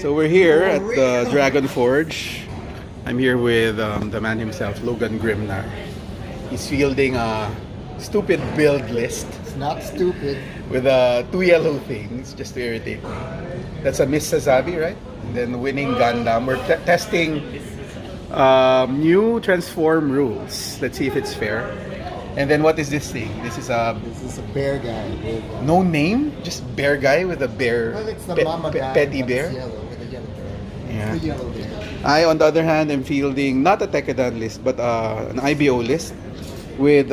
So we're here at the Dragon Forge. I'm here with the man himself, Logan Grimnar. He's fielding a stupid build list. It's not stupid. With two yellow things, just to irritate me. That's a Miss Sazabi, right? And then winning Gundam. We're testing new transform rules. Let's see if it's fair. And then what is this thing? This is a bear guy. No name, just bear guy with a bear. Well, it's the mama guy. Petty bear. Yellow with a yellow bear. Yeah. The yellow bear. I, on the other hand, am fielding not a Tekkadan list, but an IBO list with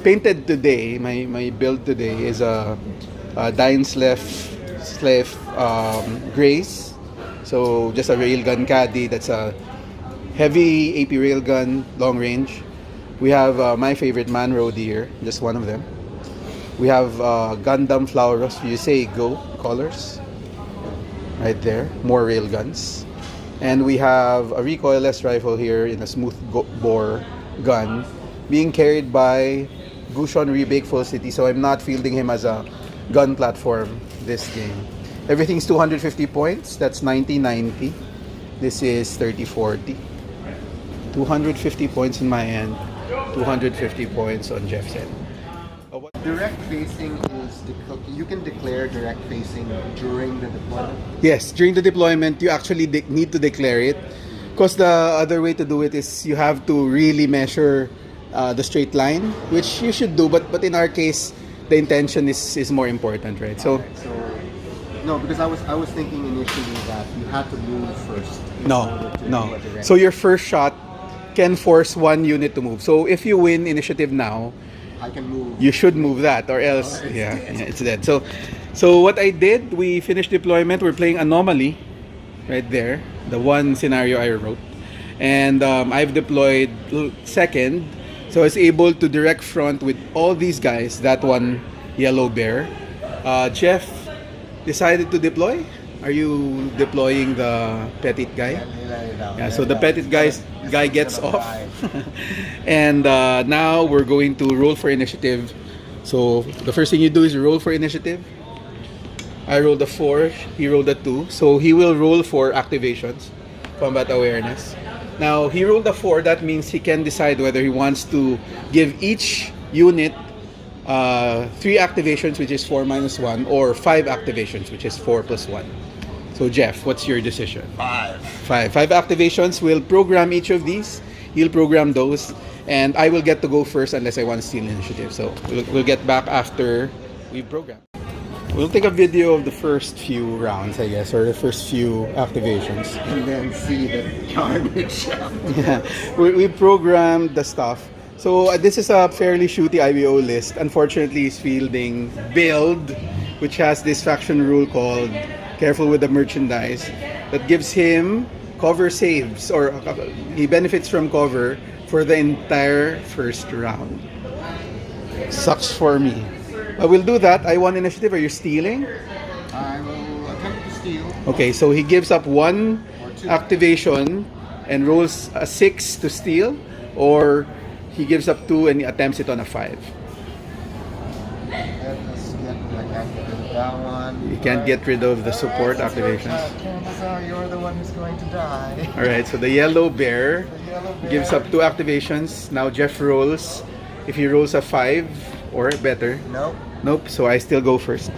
painted today. My build today is a Dying Slave Grace. So just a railgun caddy. That's a heavy AP railgun, long range. We have my favorite Manro here, just one of them. We have Gundam Flowers USA Go colors, right there. More railguns. And we have a recoilless rifle here in a smooth bore gun being carried by Gushon Rebake Full City. So I'm not fielding him as a gun platform this game. Everything's 250 points. That's 90-90. This is 30-40. 250 points in my end. 250 points on Jeff's end. Direct facing is you can declare direct facing during the deployment. Yes, during the deployment, you actually need to declare it. Because the other way to do it is you have to really measure the straight line, which you should do. But in our case, the intention is more important, right? So no, because I was thinking initially that you had to move first. No. So your first shot can force one unit to move. So if you win initiative now, I can move. You should move that, or else it's dead. So what I did, we finished deployment. We're playing Anomaly, right there, the one scenario I wrote, and I've deployed second, so I was able to direct front with all these guys. That one yellow bear. Jeff decided to deploy. Are you deploying the Petit guy? Yeah, so the Petit guy gets off. And now we're going to roll for initiative. So the first thing you do is roll for initiative. I rolled a 4, he rolled a 2. So he will roll for activations, combat awareness. Now he rolled a 4, that means he can decide whether he wants to give each unit 3 activations, which is 4 minus 1, or 5 activations, which is 4 plus 1. So Jeff, what's your decision? 5 activations. We'll program each of these. He'll program those, and I will get to go first unless I want to steal initiative. So we'll get back after we program. We'll take a video of the first few rounds, I guess, or the first few activations, and then see the garbage. Yeah, we programmed the stuff. So this is a fairly shooty IBO list. Unfortunately, he's fielding build, which has this faction rule called Careful with the Merchandise, that gives him cover saves, or he benefits from cover for the entire first round. Sucks for me. But we'll do that. I won initiative. Are you stealing? I will attempt to steal. Okay, so he gives up 1 activation and rolls a 6 to steal, or he gives up 2 and he attempts it on a 5. That one. You can't get rid of the support activations. You're the one who's going to die. Alright, so the yellow bear gives up 2 activations. Now Jeff rolls. If he rolls a 5 or better. Nope, so I still go first.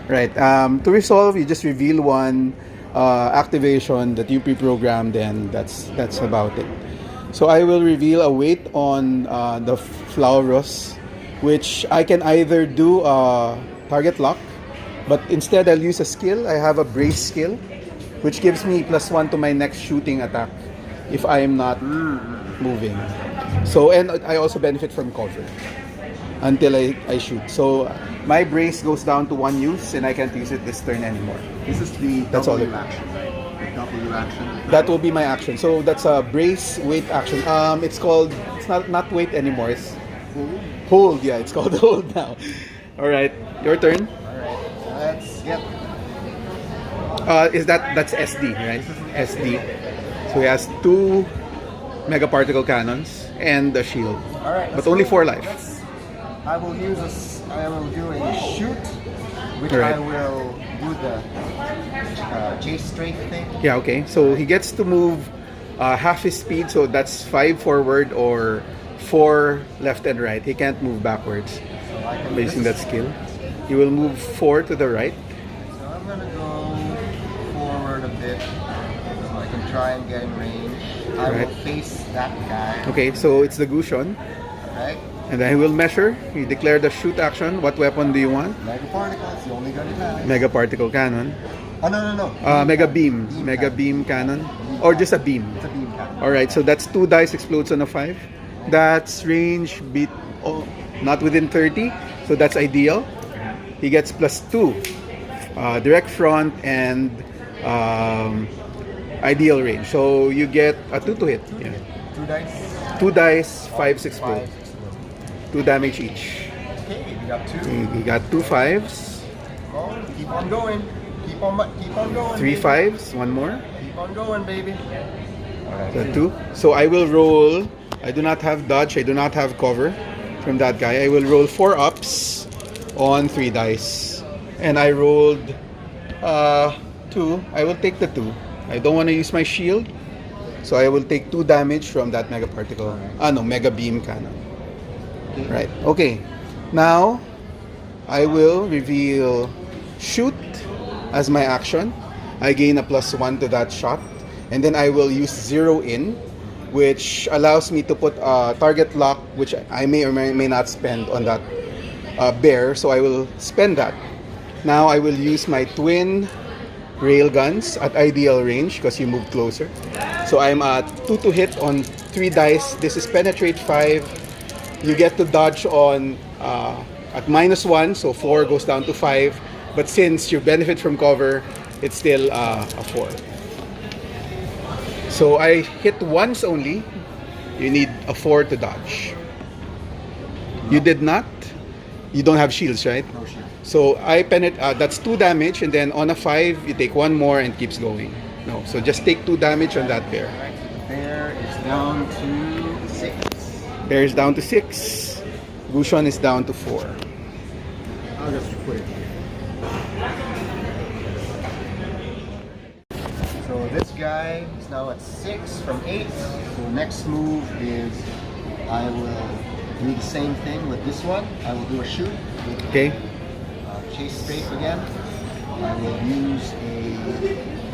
Right, to resolve, you just reveal 1 activation that you pre-programmed, and that's about it. So I will reveal a weight on the Flowers, which I can either do a target lock, but instead I'll use a skill. I have a brace skill, which gives me +1 to my next shooting attack if I am not moving. So, and I also benefit from cover until I shoot. So my brace goes down to 1 use, and I can't use it this turn anymore. This is that's all action, right? The W action. That will be my action. So that's a brace weight action. It's not weight anymore. It's hold. Yeah, it's called hold now. All right, your turn. Let's get. That's SD, right? SD. So he has 2 mega particle cannons and a shield. All right, but only 4 life. I will do a shoot, which I will do the chase strafe thing. Yeah, okay. So he gets to move half his speed, so that's 5 forward or 4 left and right. He can't move backwards So I can using that skill. He will move 4 to the right. So I'm gonna go forward a bit so I can try and get in range. I Right. will face that guy. Okay, so it's the Gushon. Right? And then he will measure. He declare the shoot action. What weapon do you want? Mega particle, it's the only gun he has. Mega particle cannon. Oh no. Mega beam. Mega beam cannon. Or just a beam. It's a beam cannon. Alright, so that's 2 dice explodes on a 5. That's range beat not within 30. So that's ideal. He gets +2. Direct front and ideal range. So you get a 2 to hit. Yeah. 2 dice. 2 dice, 5 explode. 2 damage each. Okay, we got 2. We got 2 5s, Keep on going. Keep on going. 3 baby. 5s, one more. Keep on going, baby. So 2. So I will roll. I do not have dodge. I do not have cover from that guy. I will roll 4 ups on 3 dice. And I rolled 2. I will take the 2. I don't want to use my shield. So I will take 2 damage from that mega particle. Mega beam cannon. Right. Okay. Now I will reveal shoot as my action. I gain a +1 to that shot. And then I will use zero in, which allows me to put a target lock, which I may or may not spend on that bear. So I will spend that. Now I will use my twin rail guns at ideal range because you move closer. So I'm at 2 to hit on 3 dice. This is penetrate 5. You get to dodge on at -1, so 4 goes down to 5. But since you benefit from cover, it's still a 4. So I hit once only. You need a 4 to dodge. You did not. You don't have shields, right? No shield. So I that's 2 damage, and then on a 5, you take 1 more and keeps going. No, so just take 2 damage on that bear. Alright, so the bear is down to 6. Bear is down to 6. Gushon is down to 4. I'll just put it here. So this guy is now at 6 from 8. So next move is I will do the same thing with this one. I will do a shoot. Okay. Chase strafe again. I will use a...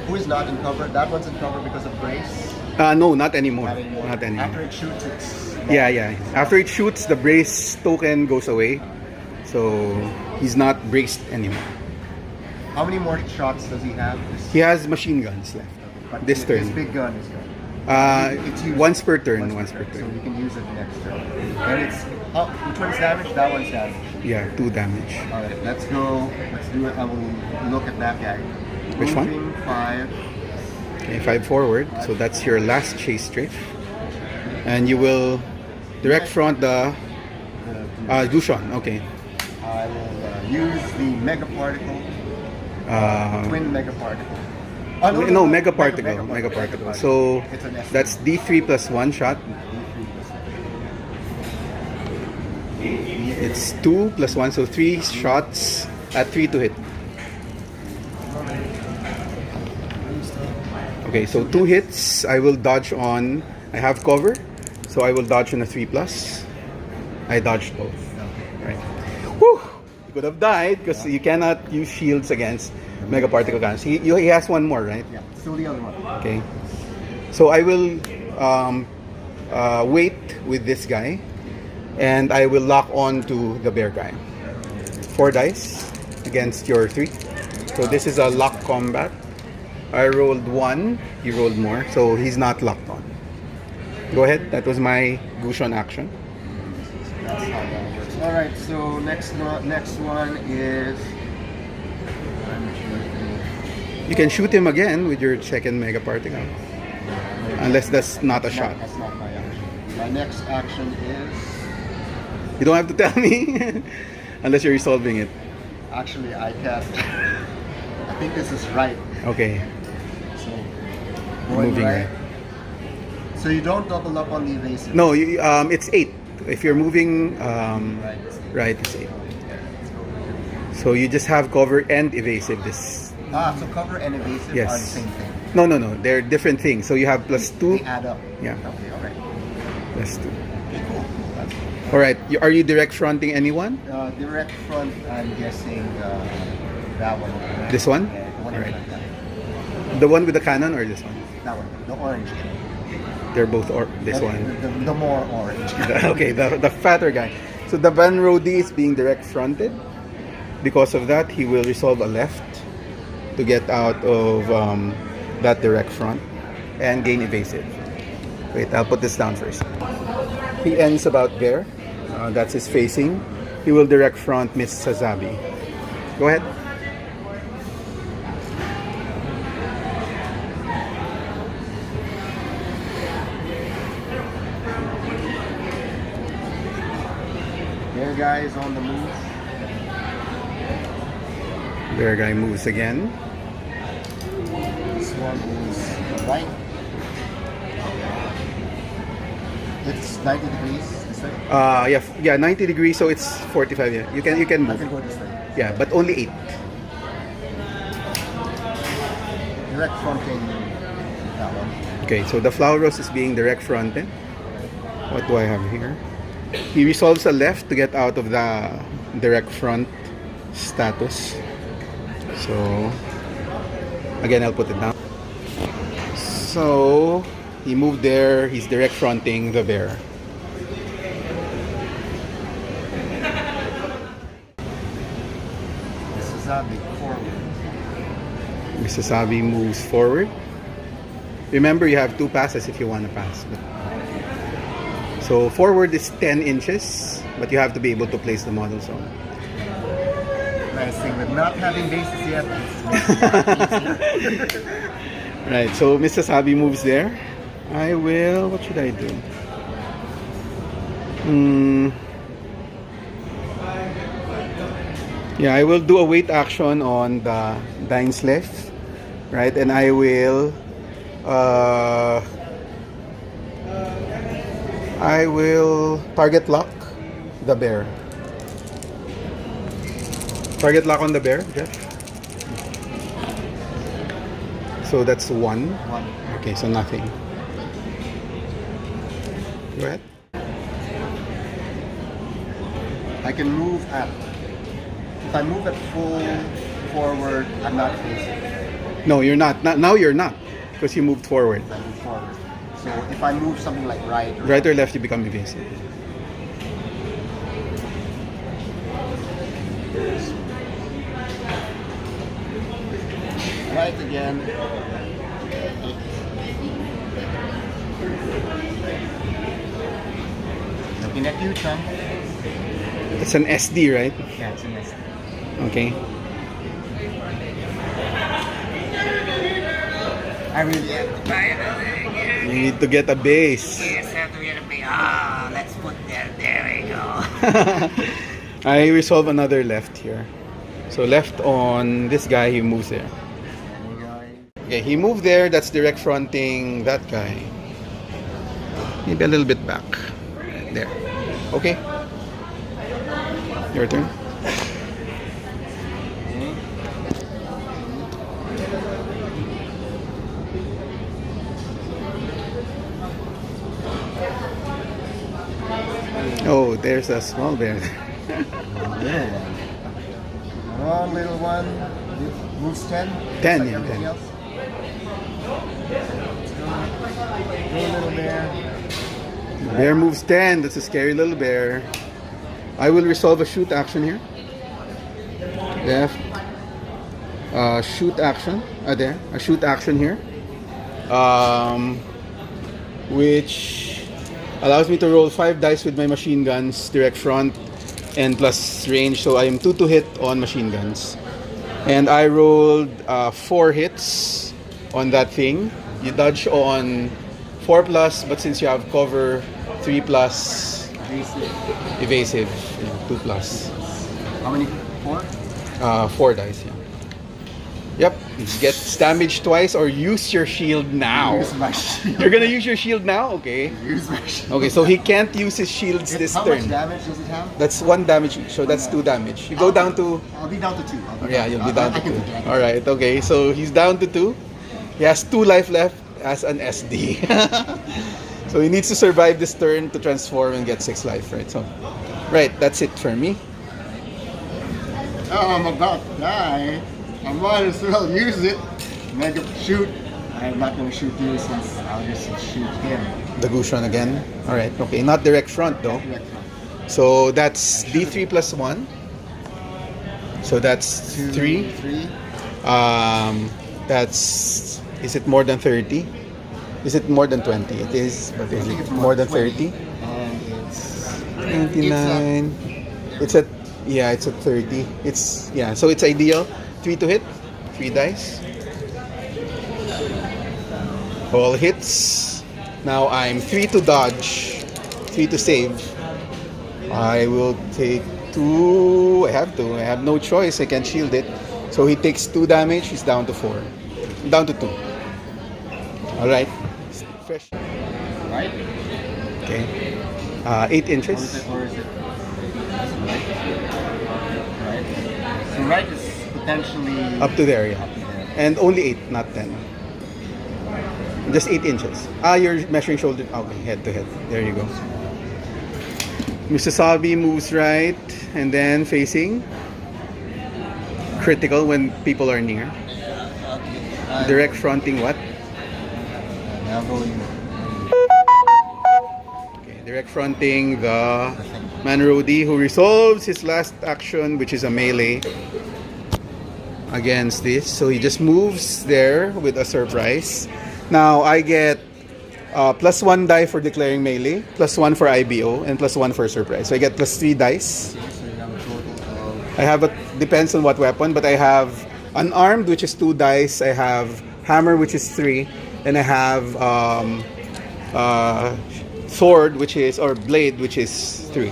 Who is not in cover? That one's in cover because of brace. No, not anymore. Not anymore. Not anymore. After it shoots, it's... Yeah. After it shoots, the brace token goes away. So he's not braced anymore. How many more shots does he have? He has machine guns left. But This turn. His big gun is gone. It's used. once per turn. Once Once per So turn. you can use it next turn. And it's... Oh, which one's damage? That one's damage. Yeah, 2 damage. Alright, let's go. Let's do it. I will look at that guy. Which one? Moving 5. Okay, 5 forward. So that's your last chase strafe. And you will direct front the Gushon. Okay. I will use the Mega Particle. Twin Mega Particle. Oh, No, Mega Particle. Mega Particle. So It's an S. that's D3 plus 1 shot. It's 2 plus 1, so 3 shots at 3 to hit. Okay, so 2 hits. I will dodge on. I have cover, so I will dodge on a 3 plus. I dodged both. Right. Whew! You could have died because you cannot use shields against Mega Particle guns. He has 1 more, right? Yeah, still the other one. Okay. So I will wait with this guy, and I will lock on to the bear guy. 4 dice against your 3. So this is a lock combat. I rolled 1. He rolled more, so he's not locked on. Go ahead. That was my Gushon action. That's how that works. Alright, so next one is... You can shoot him again with your second Mega Particle. Unless that's not a shot. That's not my action. My next action is... You don't have to tell me. Unless you're resolving it. Actually, I can't. I think this is right. Okay. So, going Moving right. So you don't double up on the evasive. No, it's 8. If you're moving Right. right, it's 8. So you just have cover and evasive this So cover and evasive Yes. are the same thing. No, they're different things. So you have +2. They add up. Yeah. Okay, alright. +2. Okay, cool. That's cool. All right. Are you direct fronting anyone? Direct front, I'm guessing that one. Right? This one? Yeah, the one Alright. like that. The one with the cannon or this one? That one, the orange. They're both this one. The more orange. Okay, the fatter guy. So the Van Rodi is being direct fronted. Because of that, he will resolve a left to get out of that direct front and gain evasive. Wait, I'll put this down first. He ends about there. That's his facing. He will direct front Miss Sazabi. Go ahead. There, guys, on the move. There guy moves again. This one is right. It's 90 degrees this way. Yeah, 90 degrees, so it's 45. Yeah, you can I move. can go this way. Yeah, but only 8. Direct fronting that one. Okay, so the flower rose is being direct fronted. What do I have here? He resolves a left to get out of the direct front status. So again, I'll put it down. So he moved there. He's direct fronting the bear. This is a big forward. Mrs. Abi moves forward. Remember, you have 2 passes if you want to pass. So forward is 10 inches, but you have to be able to place the model zone. Nice thing with not having bases yet. Right, so Mrs. Abi moves there. I will, what should I do? Yeah, I will do a weight action on the Dainsleff, right? And I will target lock the bear. Target lock on the bear, Jeff. So that's 1. One. Okay, so nothing. Go ahead. I can move at. If I move at full forward, I'm not facing. No, you're not. Now you're not, because you moved forward. I move forward. So if I move something like right or Right or left, you become evasive. right again. Looking at you, Tom. It's an SD, right? Yeah, it's a mess. Okay. I really have to buy another again. You need to get a base. Yes, I have to get a big. Ah, let's put that. There we go. I resolve another left here. So left on this guy, he moves there. Okay, he moved there. That's direct fronting that guy. Maybe a little bit back. Right there. Okay. Your turn. Oh, there's a small bear. One little one. Moves 10. 10, Like yeah, everything 10. else. Go little bear. Bear moves 10. That's a scary little bear. I will resolve a shoot action here. Left. Shoot action. There. A shoot action here. Which allows me to roll 5 dice with my machine guns, direct front, and plus range. So I am 2 to hit on machine guns. And I rolled 4 hits on that thing. You dodge on 4 plus, but since you have cover, 3 plus, evasive, 2 plus. How many? 4? 4 dice, yeah. Yep. Gets damaged twice or use your shield now. Use my shield. You're gonna use your shield now? Okay. Use my shield. Okay, so he can't use his shields this How turn. much damage does it have? That's 1 damage, so that's 2 damage. You go down to... I'll be down to 2. Yeah, you'll be down to I can 2. do it. Alright, okay. So he's down to 2. He has 2 life left as an SD. So he needs to survive this turn to transform and get 6 life, right? So, right, that's it for me. Oh, I'm about to die. I might as well use it. Mega shoot. I'm not going to shoot you since I'll just shoot him. The Gushon again. Alright, okay. Not direct front though. Direct front. So that's D3 plus 1. So that's 3. 3. That's... Is it more than 30? Is it more than 20? It is, but is it more than 30? And it's 29. It's at... Yeah, it's at 30. It's... Yeah, so it's ideal. 3 to hit. 3 dice. All hits. Now I'm 3 to dodge. 3 to save. I will take 2. I have to. I have no choice. I can't shield it. So he takes 2 damage. He's down to 4. Down to 2. Alright. Fresh. Right? Okay. 8 inches. Or is it right? Right. So right is potentially Up to there, yeah. up to there. And only 8, not 10. Just 8 inches. You're measuring shoulder. Okay, head to head. There you go. Mr. Sabi moves right and then facing. Critical when people are near. Okay. Direct fronting what? Now going. Okay, direct fronting the Manrodi who resolves his last action, which is a melee against this. So he just moves there with a surprise. Now I get plus 1 die for declaring melee, plus 1 for IBO, and plus 1 for surprise. So I get plus 3 dice. I have a, depends on what weapon, but I have unarmed, which is 2 dice. I have hammer, which is 3, and I have sword, which is, or blade, which is 3.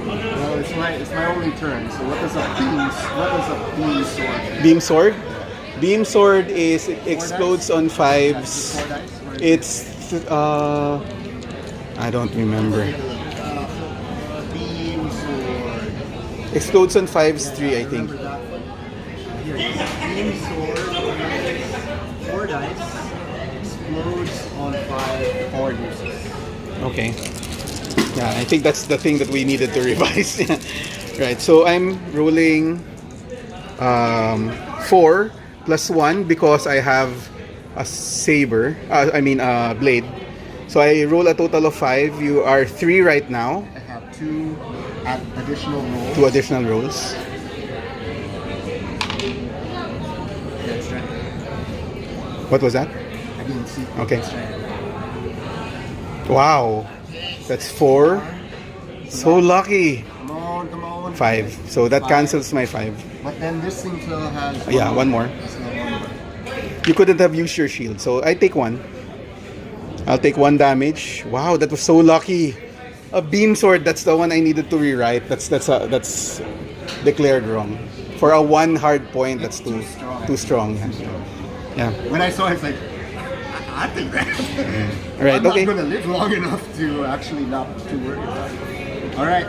Well, it's my only turn. So what does a beam sword? Beam sword. Beam sword is it explodes on 5s. 4 dice? It's I don't remember. Beam sword. Explodes on 5s 3, I think. Remember that one? Here, beam sword. 4 dice. Explodes on 5. 4 uses. Okay. Yeah, I think that's the thing that we needed to revise. Right. So I'm rolling 4 plus 1 because I have a saber. I mean blade. So I roll a total of 5. You are 3 right now. I have 2 additional rolls. 2 additional rolls. That's right. What was that? I didn't see. Okay. That's right. Wow. That's 4. So lucky. Come on, come on. 5. So that 5. cancels my 5. But then this thing still has. Yeah, one more. Still one more. You couldn't have used your shield, so I take 1. I'll take 1 damage. Wow, that was so lucky. A beam sword. That's the one I needed to rewrite. That's declared wrong. For a 1 hard point, that's too strong. Yeah. Yeah. When I saw it, it's like, I think that. All right. I'm Okay. not gonna live long enough to actually not to worry about it. All right.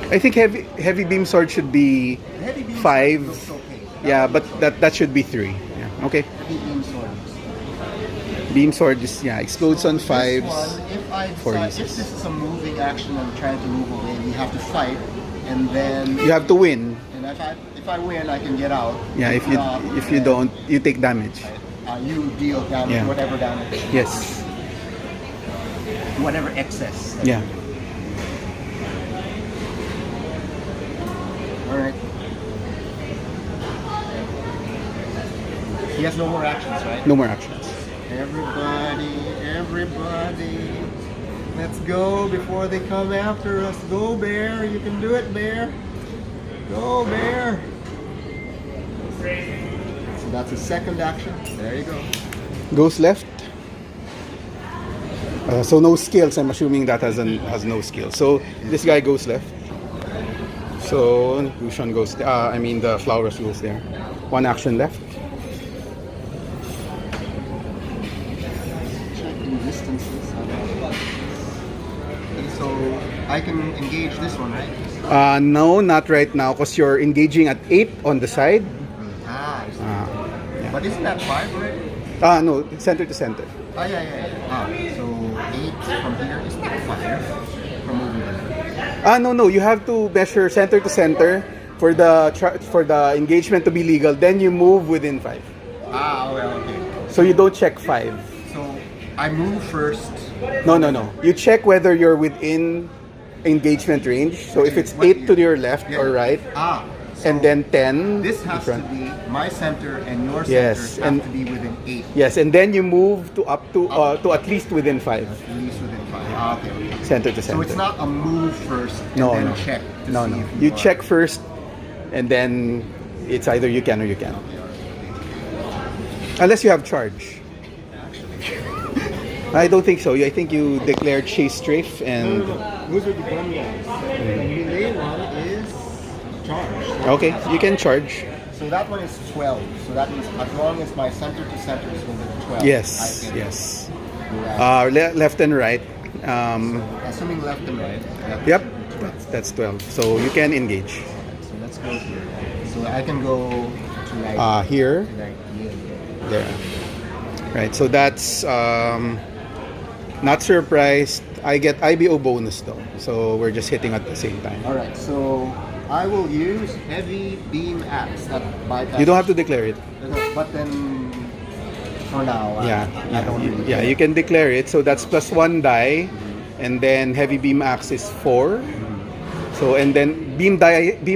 I think heavy beam sword should be Heavy beam 5. sword looks okay. Yeah, but that should be 3. Yeah. Okay. Heavy beam sword. Beam sword just explodes on 5s. This one, if I 4 decide, if uses. this is a moving action and I'm trying to move away, we have to fight, and then You have to win. and if I win, I can get out. Yeah. If you then, don't, you take damage. you deal damage, Yeah. whatever damage, Yes. whatever excess. Yeah. All right. He has no more actions, right? No more actions. Everybody, let's go before they come after us. Go, Bear. You can do it, Bear. Go, Bear. So that's a second action. There you go. Goes left. So no skills. I'm assuming that has no skill. So this guy goes left. So Lucian goes. The Flowers goes there. One action left. Checking distances. Okay, so I can engage this one, right? No, not right now, because you're engaging at 8 on the side. I see. Yeah. But isn't that 5 already? No, center to center. Yeah. So 8 from here is not 5 from over there. No, you have to measure center to center for the engagement to be legal. Then you move within 5. Okay. So you don't check 5. So I move first. No. You check whether you're within engagement range. So if it's 8 to your left or right, so and then 10 this has to in front. be my center and your Yes, center have to be within 8. Yes, and then you move to up to at least within 5. At least within 5. Okay. Center to center. So it's not a move first and No, then no. check to No. see if You are- check first, and then it's either you can or you can. Unless you have charge. I don't think so. I think you declared chase strafe and. Those are the gun guys. The melee one is charged. Okay, you can charge. So that one is 12. So that means as long as my center to center is within 12. Yes, I can yes. do that. Left and right. Assuming left and right. Yep, that's 12. So you can engage. So let's go here. So I can go to Here, like here. there. Right. So that's not surprised. I get IBO bonus though. So we're just hitting at the same time. All right. So I will use heavy beam axe that bypass. You don't have to declare it. But then for now, I don't really Yeah, care. you can declare it. So that's plus 1 die, and then heavy beam axe is 4. So and then beam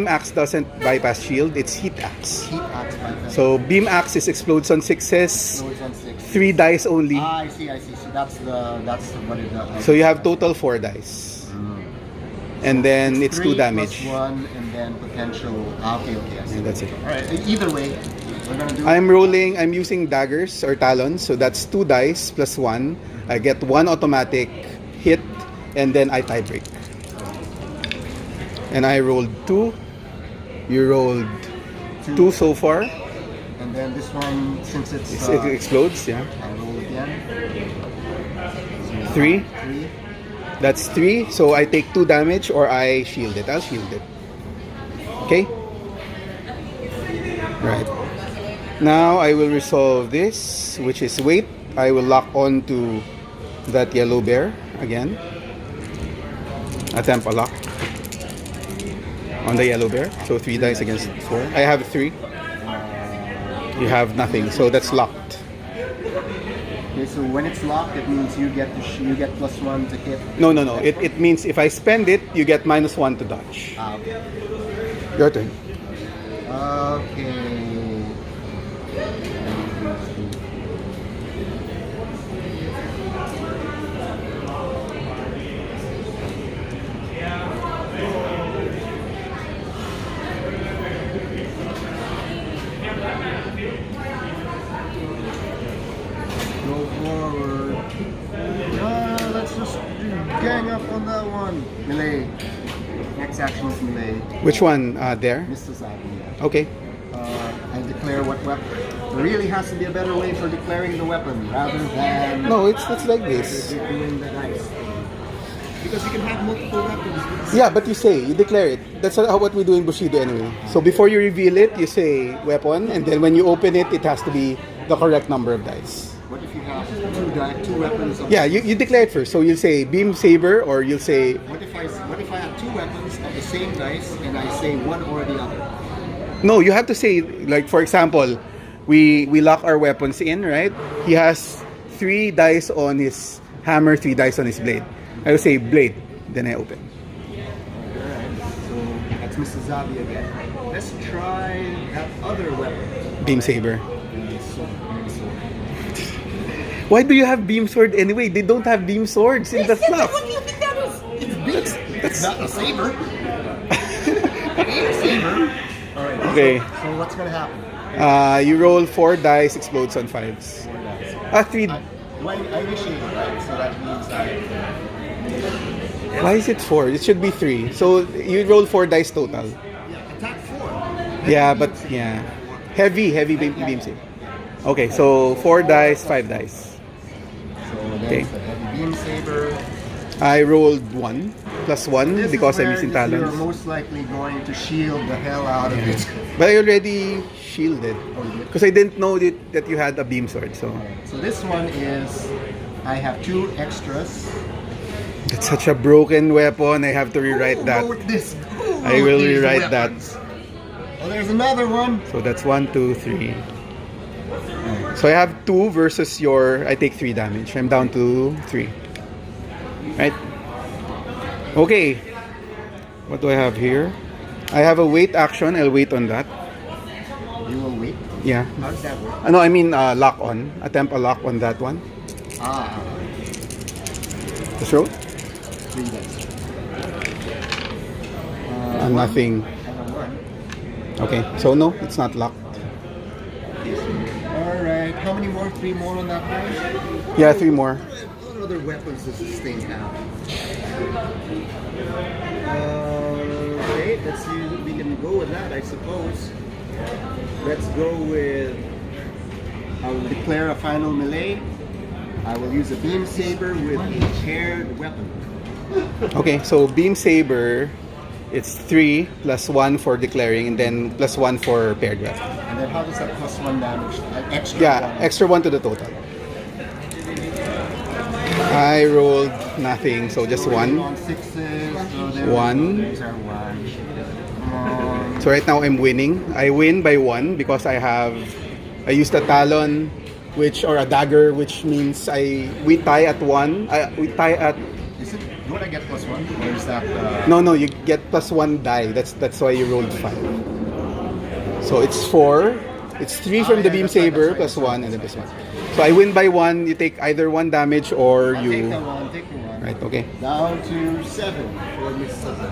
axe doesn't bypass shield. It's heat axe. Heat axe bypass. So beam axe is explodes on 6s, So it's on 6. 3 dice only. I see. So that's what it does. So you have total 4 dice, and then it's 2 damage. Plus 1 and then potential. Okay. I see. And that's it. All right. Either way, we're gonna do. I'm using daggers or talons, so that's 2 dice plus 1. I get 1 automatic hit, and then I tie break. And I rolled 2. You rolled 2 so far. And then this one, since it Explodes, yeah. I roll again. 3. 3. That's 3. So I take 2 damage or I shield it. I'll shield it. Okay? Right. Now I will resolve this, which is wait. I will lock on to that yellow bear again. Attempt a lock on the yellow bear. So 3 dice against 4. I have 3. You have nothing. So that's locked. Okay, so when it's locked, it means you get plus 1 to hit. No. It means if I spend it, you get -1 to dodge. Okay. Your turn. Okay. Go forward. Let's just gang up on that one. Melee. Next action is melee. Which one? There. Mr. Sabi. Okay. I declare what weapon. There really has to be a better way for declaring the weapon rather than No, it's like this. doing the dice thing. Because you can have multiple weapons. Yeah, but you declare it. That's what we do in Bushido anyway. So before you reveal it, you say weapon, and then when you open it, it has to be the correct number of dice. What if you have two weapons? Yeah, you declare it first. So you'll say beam saber, or you'll say What if I have 2 weapons of the same dice and I say one or the other? no. You have to say, like, for example, we lock our weapons in, right? He has 3 dice on his hammer, 3 dice on his blade. I will say blade, then I open. Alright, so that's Mr. Zabi again. Let's try that other weapon. Beam saber. So, Why do you have beam sword anyway? They don't have beam swords in the stuff. what do you think that is? It's not a saber. It ain't a saber. Alright, Okay. so what's gonna happen? You roll 4 dice, explodes on 5s. 3. I initiate, right? So that means Why is it 4? It should be 3. So you roll 4 dice total. attack 4. Yeah, but yeah. Heavy beam save. Okay, so 4 dice, 5 dice. So Okay. there's the heavy beam saber. I rolled 1 plus 1 This because is I'm where using You're talons. most likely going to shield the hell out of it. But I already shielded Oh, you did? because I didn't know that you had a beam sword. So So this one is, I have 2 extras. it's such a broken weapon. I have to rewrite that. Go with this. I will rewrite that. Oh, there's another one. So that's 1, 2, 3. So I have 2 versus your. I take 3 damage. I'm down to 3. Right. Okay. What do I have here? I have a wait action. I'll wait on that. You will wait. Yeah. How does that work? No, I mean lock on. Attempt a lock on that one. Ah, Just roll. 3 dice. Nothing. I have 1. Okay. So no, it's not locked. Alright, how many more? 3 more on that one? Yeah, 3 more. What other weapons does this thing have? Okay, let's see. We can go with that, I suppose. Let's go with. I will declare a final melee. I will use a beam saber with a paired weapon. Okay, so beam saber, it's 3 plus 1 for declaring, and then plus 1 for paired weapon. And then how does that plus 1 damage? Extra Yeah, 1. extra 1 to the total. I rolled nothing, so just So we're 1. on 6s. So there 1. These are 1. So right now I'm winning. I win by 1 because I used a talon, or a dagger, which means we tie at 1. We tie at. Is it? Do I get plus 1? Or is that? No, you get plus 1 die. That's why you rolled 5. So it's 4. It's 3 from the beam saber plus 1 and then plus 1. So I win by 1. You take either 1 damage or I'll you. take the 1. Take the 1. Right. Okay. Down to 7 for Miss Susan.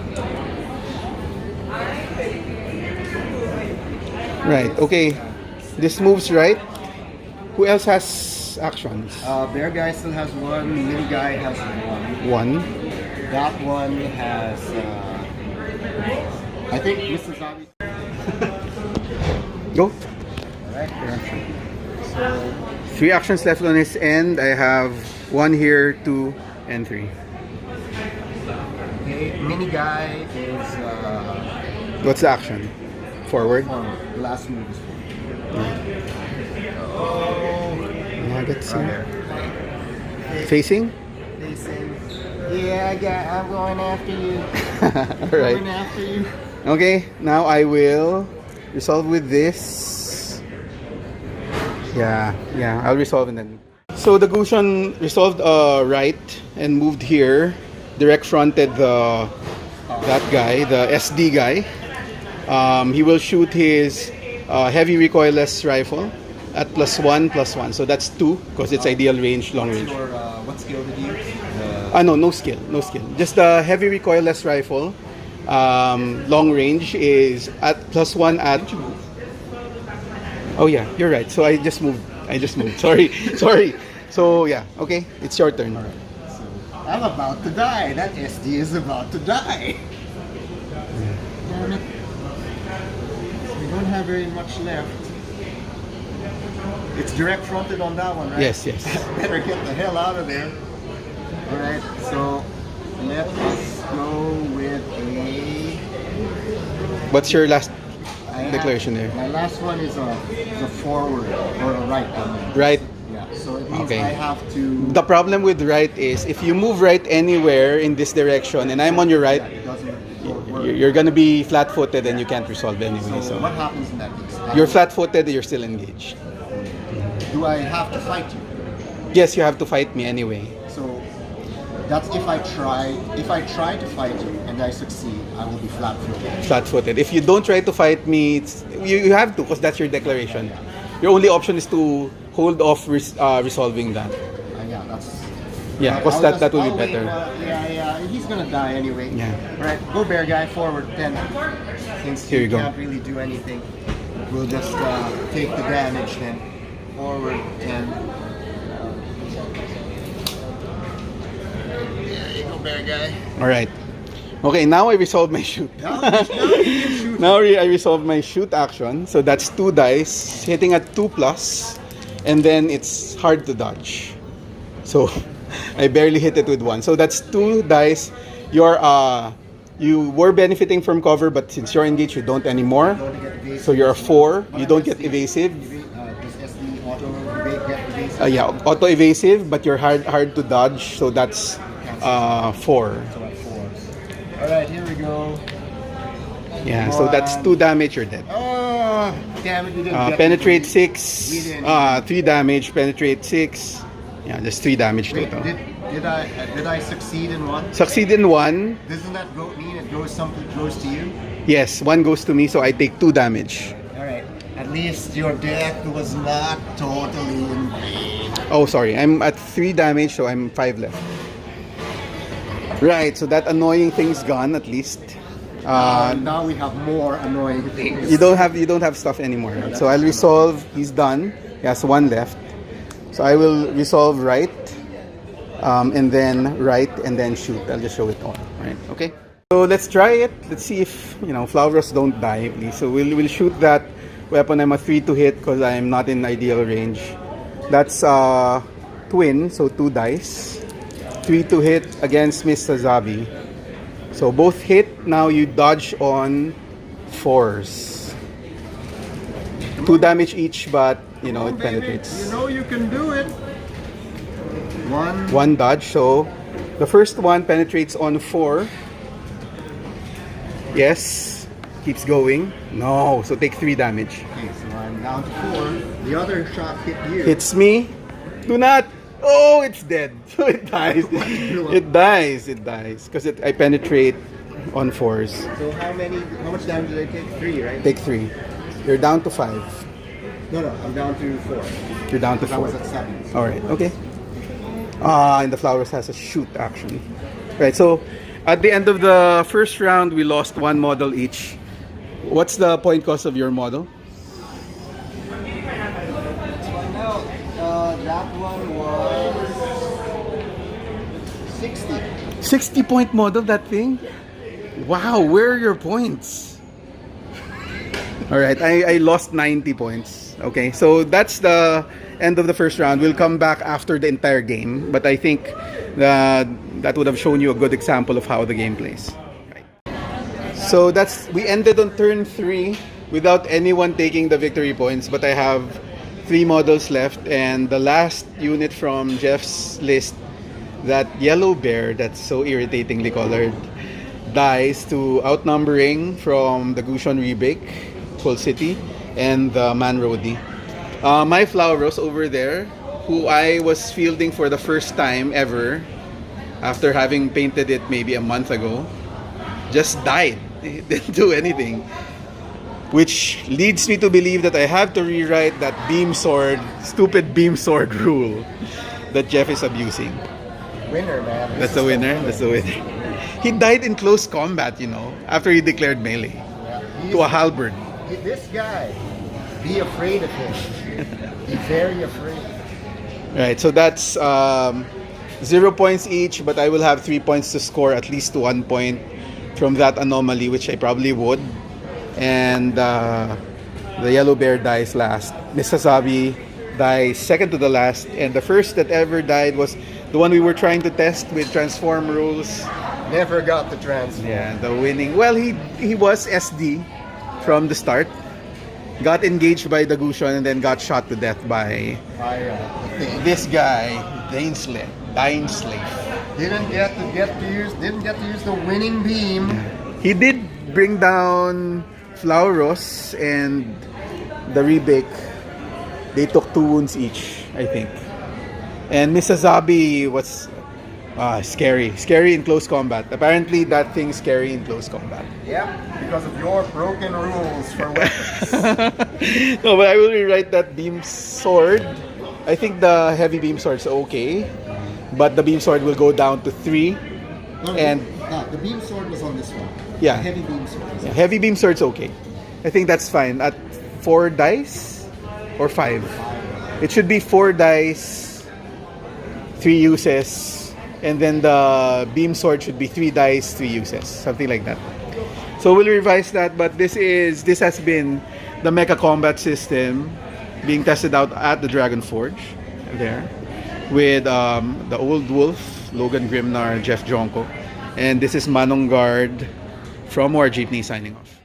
Right. Okay. This moves right. Who else has actions? Bear guy still has 1. Mini guy has 1. 1. That one has. I think Mr. Zombie. Go. Alright. So 3 actions left on his end. I have 1 here, 2, and 3. okay, mini guy is. What's the action? Forward. The last move is forward. Yeah, that's Right there. facing. Facing. Yeah, I'm going after you. All right. Going after you. Okay, now I will resolve with this. Yeah, I'll resolve and then. So the Gushan resolved right and moved here, direct fronted that guy, the SD guy. He will shoot his heavy recoilless rifle at +1, +1. So that's 2 because it's ideal range, long range. What skill did you use? No skill. Just the heavy recoilless rifle. Long range is at +1 at. Oh yeah, you're right. So I just moved. Sorry. So yeah, okay. It's your turn. So, I'm about to die. That SD is about to die. Damn it. We don't have very much left. It's direct fronted on that one, right? Yes. Better get the hell out of there. Alright, so let us go with a. What's your last declaration there? My last one is a forward or a right. Right. Yeah, so it means Okay. I have to. The problem with right is if you move right anywhere in this direction and I'm on your right, It doesn't work. you're gonna be flat-footed and you can't resolve anyway. So So what happens in that case? you're flat-footed, you're still engaged. Do I have to fight you? Yes, you have to fight me anyway. So that's if I try. If I try to fight you and I succeed, I will be flat-footed. Flat-footed. If you don't try to fight me, you have to because that's your declaration. Your only option is to hold off resolving that. Yeah, that's. Yeah, because that will be I'll wait, better. yeah, he's gonna die anyway. Yeah. Right, go bear guy forward then. Since Here you go. can't really do anything. we'll just take the damage then. Forward 10. There you go, bear guy. All right. Okay, now I resolve my shoot. Now you can shoot. Now I resolve my shoot action. So that's 2 dice hitting at 2+, and then it's hard to dodge. So I barely hit it with 1. So that's 2 dice. You were benefiting from cover, but since you're engaged, you don't anymore. So you're a 4. You don't get evasive. Yeah, auto evasive, but you're hard to dodge. So that's 4. Alright, here we go. Yeah, so that's 2 damage, you're dead. Oh, damn it, we didn't get Penetrate it. 6, 3 damage, penetrate 6. Yeah, just 3 damage Wait, total. did I succeed in one? Succeed in 1. Doesn't that mean it goes to you? Yes, 1 goes to me, so I take 2 damage. Alright. At least your death was not totally in vain. Oh, sorry. I'm at 3 damage, so I'm 5 left. Right, so that annoying thing's gone at least. Now we have more annoying things. You don't have stuff anymore. Right? So I'll resolve. He's done. He has 1 left. So I will resolve right, and then right, and then shoot. I'll just show it all. Right? Okay. So let's try it. Let's see if Flowers don't die, please. So we'll shoot that weapon. I'm a 3 to hit because I'm not in ideal range. That's twin, so 2 dice. 3 to hit against Miss Sazabi. So both hit. Now you dodge on 4s. 2 damage each, but it penetrates. You know you can do it. 1 dodge. So the first one penetrates on 4. Yes. Keeps going. No. So take 3 damage. Okay, so I'm down to 4. The other shot hit you. Hits me. Do not. Oh, it's dead. So it dies. It dies. Because I penetrate on 4s. So how much damage did I take? 3, right? Take 3. You're down to 5. No, I'm down to 4. You're down to 4. I was at 7. So. Alright, okay. And the Flowers has a shoot action. Right, so at the end of the first round, we lost 1 model each. What's the point cost of your model? That one was 60. 60-point model, that thing? Wow, where are your points? Alright, I lost 90 points. Okay, so that's the end of the first round. We'll come back after the entire game, but I think that would have shown you a good example of how the game plays. Right. So we ended on turn 3 without anyone taking the victory points, but I have 3 models left, and the last unit from Jeff's list, that yellow bear that's so irritatingly colored, dies to outnumbering from the Gushon Rebake, Full City, and the Man Rodi. My Flowers over there, who I was fielding for the first time ever, after having painted it maybe a month ago, just died. It didn't do anything. Which leads me to believe that I have to rewrite that stupid beam sword rule that Jeff is abusing. Winner, man. That's the winner. He died in close combat, after he declared melee. Yeah, to a halberd. This guy, be afraid of him. Be very afraid. Right, so that's 0 points each, but I will have 3 points to score at least 1 point from that anomaly, which I probably would. And the yellow bear dies last. Miss Sazabi dies second to the last, and the first that ever died was the one we were trying to test with transform rules. Never got the transform. Yeah, the winning. Well, he was SD from the start. Got engaged by the Gushon and then got shot to death by this guy, Dainslave. Didn't get to use the winning beam. He did bring down Flauros and the Rebake. They took 2 wounds each, I think. And Miss Sazabi was scary in close combat. Apparently that thing's scary in close combat. Yeah, because of your broken rules for weapons. No, but I will rewrite that beam sword. I think the heavy beam sword's okay, but the beam sword will go down to 3. The beam sword was on this one. Yeah. The heavy beam sword. Yeah, heavy beam sword's okay. I think that's fine. At 4 dice or 5. It should be 4 dice, 3 uses, and then the beam sword should be 3 dice, 3 uses, something like that. So we'll revise that, but this has been the Mecha Combat System being tested out at the Dragon Forge there with the Old Wolf, Logan Grimnar, Jeff Jonko, and this is ManongGuard from WJ.Me signing off.